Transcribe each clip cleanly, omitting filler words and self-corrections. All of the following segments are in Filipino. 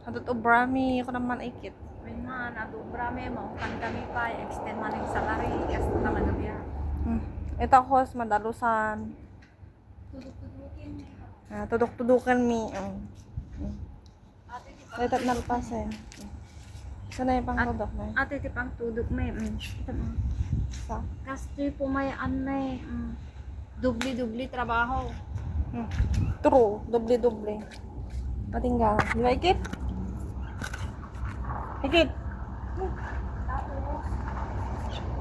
Adot obrami ko naman ikit. May man, ato brame mo, kan kami pa, extend man yung salary, kasi naman na biya. Ito hos madalusan. Tuduk-tudukin. Tudok-tudukan mi. Ate, di pa. Ito nalpas eh. Sana yung pang tudok na yun. Ate, di pang tudok may. Ito mo. Sa? Kasi pumayaan may. Dubli-dubli trabaho. True. Doble-doble. Patingga. Di ba ikit? Ikit. Tapos,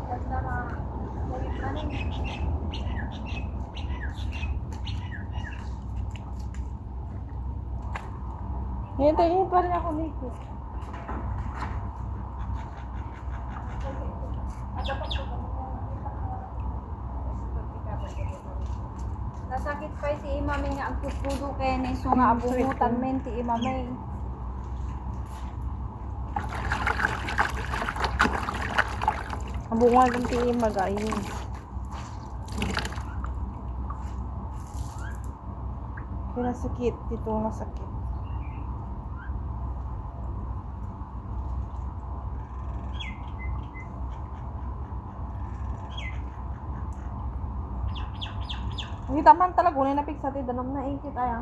ganda na. Bawit na rin. Hintayin pa rin ako dito. Nasakit pa si imamay nga ang tutpudo kaya na iso nga abungutan men ti imamay. Ang bunga ng tiim magayon. Kaya sakit. Dito masakit. Hindi taman talaga. Unay napigsa. Danom na ikit ay.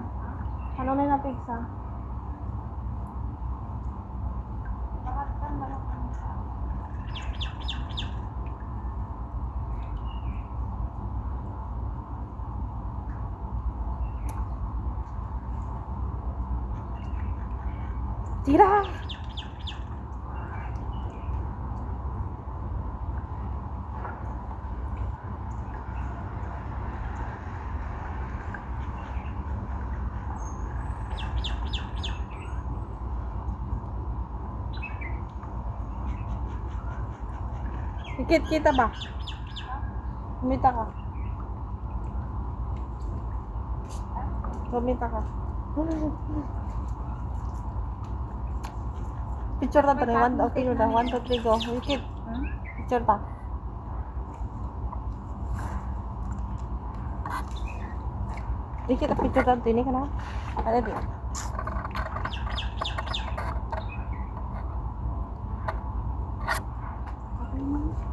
Ano na napigsa? Bakatan na lang ang sa. Tira! Ikit kita ba? Kumita ka. Kumita ka. Picture ta pre. 1, 2, 3, go. Ikit. Picture ta. Ikit ta picture ta. Ini ka na. Ada di. Okay.